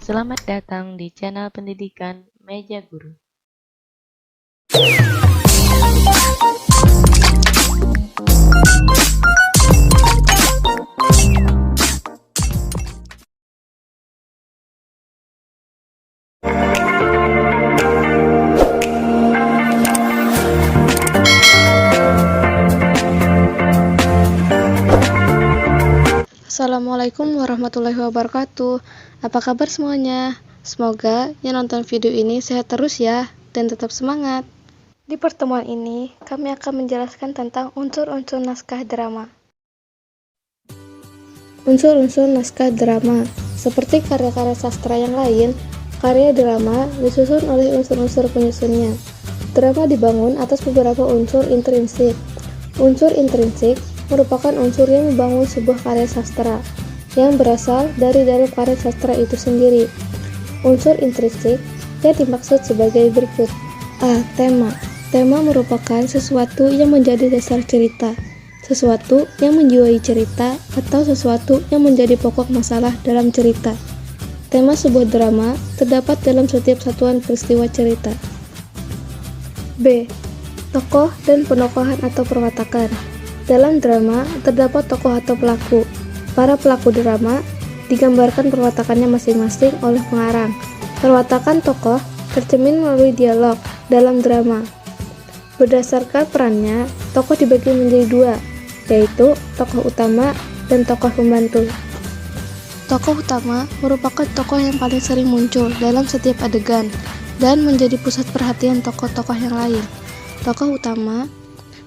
Selamat datang di channel pendidikan Meja Guru. Assalamualaikum warahmatullahi wabarakatuh. Apa kabar semuanya? Semoga yang nonton video ini sehat terus ya, dan tetap semangat. Di pertemuan ini, kami akan menjelaskan tentang unsur-unsur naskah drama. Unsur-unsur naskah drama. Seperti karya-karya sastra yang lain, karya drama disusun oleh unsur-unsur penyusunnya. Drama dibangun atas beberapa unsur intrinsik. Unsur intrinsik merupakan unsur yang membangun sebuah karya sastra yang berasal dari dalam karya sastra itu sendiri. Unsur intrinsik yang dimaksud sebagai berikut. A. Tema. Tema merupakan sesuatu yang menjadi dasar cerita, sesuatu yang menjiwai cerita, atau sesuatu yang menjadi pokok masalah dalam cerita. Tema sebuah drama terdapat dalam setiap satuan peristiwa cerita. B. Tokoh dan penokohan atau perwatakan. Dalam drama, terdapat tokoh atau pelaku. Para pelaku drama digambarkan perwatakannya masing-masing oleh pengarang. Perwatakan tokoh tercermin melalui dialog dalam drama. Berdasarkan perannya, tokoh dibagi menjadi dua, yaitu tokoh utama dan tokoh pembantu. Tokoh utama merupakan tokoh yang paling sering muncul dalam setiap adegan dan menjadi pusat perhatian tokoh-tokoh yang lain. Tokoh utama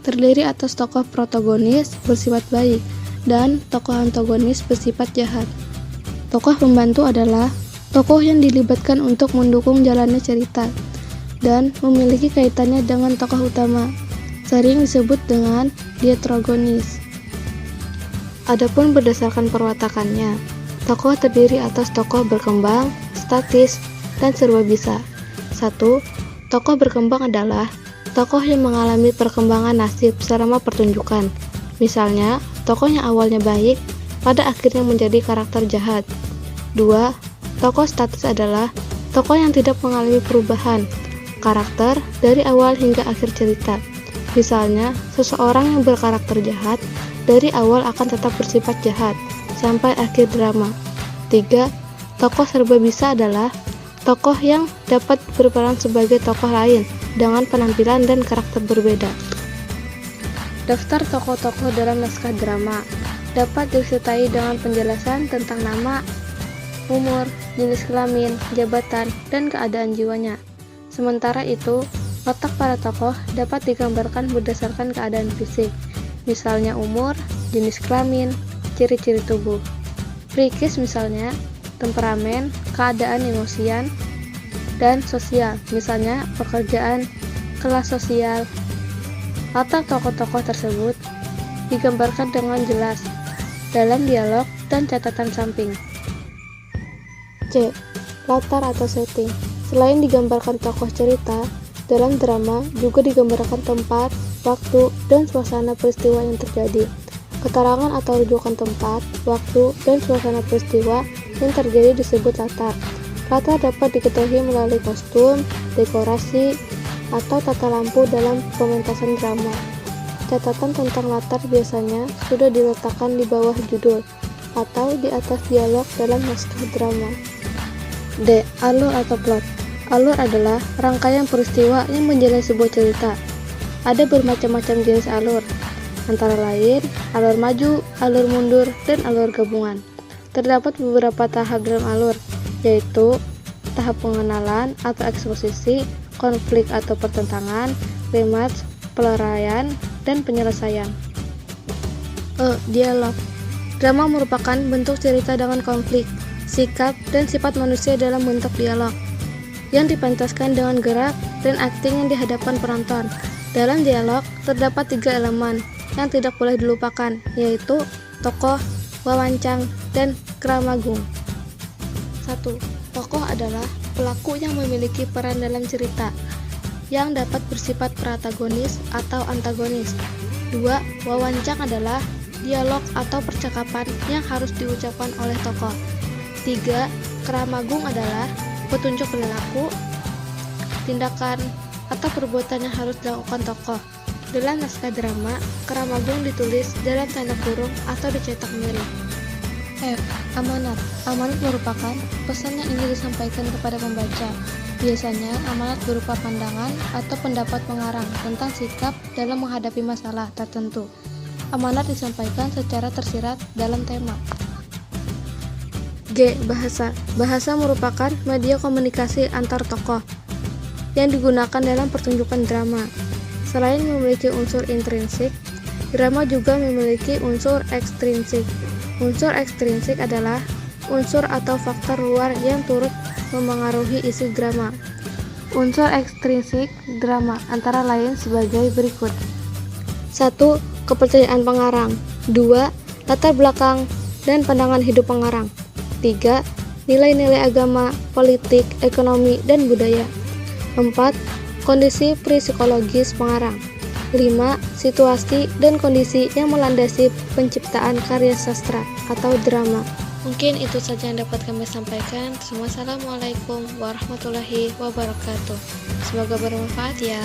terdiri atas tokoh protagonis bersifat baik dan tokoh antagonis bersifat jahat. Tokoh pembantu adalah tokoh yang dilibatkan untuk mendukung jalannya cerita dan memiliki kaitannya dengan tokoh utama, sering disebut dengan dietrogonis. Adapun berdasarkan perwatakannya, tokoh terdiri atas tokoh berkembang, statis, dan serba bisa. 1. Tokoh berkembang adalah tokoh yang mengalami perkembangan nasib selama pertunjukan. Misalnya, tokoh yang awalnya baik, pada akhirnya menjadi karakter jahat. 2. Tokoh statis adalah tokoh yang tidak mengalami perubahan karakter dari awal hingga akhir cerita. Misalnya, seseorang yang berkarakter jahat dari awal akan tetap bersifat jahat sampai akhir drama. 3. Tokoh serba bisa adalah tokoh yang dapat berperan sebagai tokoh lain dengan penampilan dan karakter berbeda. Daftar tokoh-tokoh dalam naskah drama dapat disertai dengan penjelasan tentang nama, umur, jenis kelamin, jabatan, dan keadaan jiwanya. Sementara itu, watak para tokoh dapat digambarkan berdasarkan keadaan fisik, misalnya umur, jenis kelamin, ciri-ciri tubuh. Psikis misalnya, temperamen, keadaan emosian, dan sosial, misalnya pekerjaan, kelas sosial. Latar tokoh-tokoh tersebut digambarkan dengan jelas dalam dialog dan catatan samping. C. Latar atau setting. Selain digambarkan tokoh cerita, dalam drama juga digambarkan tempat, waktu, dan suasana peristiwa yang terjadi. Keterangan atau rujukan tempat, waktu, dan suasana peristiwa yang terjadi disebut latar. Latar dapat diketahui melalui kostum, dekorasi, atau tata lampu dalam pementasan drama. Catatan tentang latar biasanya sudah diletakkan di bawah judul atau di atas dialog dalam naskah drama. D. Alur atau plot. Alur adalah rangkaian peristiwa yang menjalani sebuah cerita. Ada bermacam-macam jenis alur, antara lain alur maju, alur mundur, dan alur gabungan. Terdapat beberapa tahap dalam alur, yaitu tahap pengenalan atau eksposisi, konflik atau pertentangan, klimaks, pelarian, dan penyelesaian. E. Dialog. Drama merupakan bentuk cerita dengan konflik, sikap, dan sifat manusia dalam bentuk dialog, yang dipentaskan dengan gerak dan akting yang dihadapkan penonton. Dalam dialog, terdapat 3 elemen yang tidak boleh dilupakan, yaitu tokoh, wawancang, dan kramagung. 1. Tokoh adalah pelaku yang memiliki peran dalam cerita, yang dapat bersifat protagonis atau antagonis. 2. Wawancang adalah dialog atau percakapan yang harus diucapkan oleh tokoh. 3. Keramagung adalah petunjuk perilaku, tindakan, atau perbuatan yang harus dilakukan tokoh. Dalam naskah drama, Keramagung ditulis dalam tanda kurung atau dicetak miring. F. Amanat. Amanat merupakan pesan yang ingin disampaikan kepada pembaca. Biasanya, amanat berupa pandangan atau pendapat pengarang tentang sikap dalam menghadapi masalah tertentu. Amanat disampaikan secara tersirat dalam tema. G. Bahasa. Bahasa merupakan media komunikasi antar tokoh yang digunakan dalam pertunjukan drama. Selain memiliki unsur intrinsik, drama juga memiliki unsur ekstrinsik. Unsur ekstrinsik adalah unsur atau faktor luar yang turut memengaruhi isi drama. Unsur ekstrinsik drama antara lain sebagai berikut. 1. Kepercayaan pengarang. 2. Latar belakang dan pandangan hidup pengarang. 3. Nilai-nilai agama, politik, ekonomi, dan budaya. 4. Kondisi psikologis pengarang. 5. Situasi dan kondisi yang melandasi penciptaan karya sastra atau drama. Mungkin itu saja yang dapat kami sampaikan. Wassalamualaikum warahmatullahi wabarakatuh. Semoga bermanfaat ya.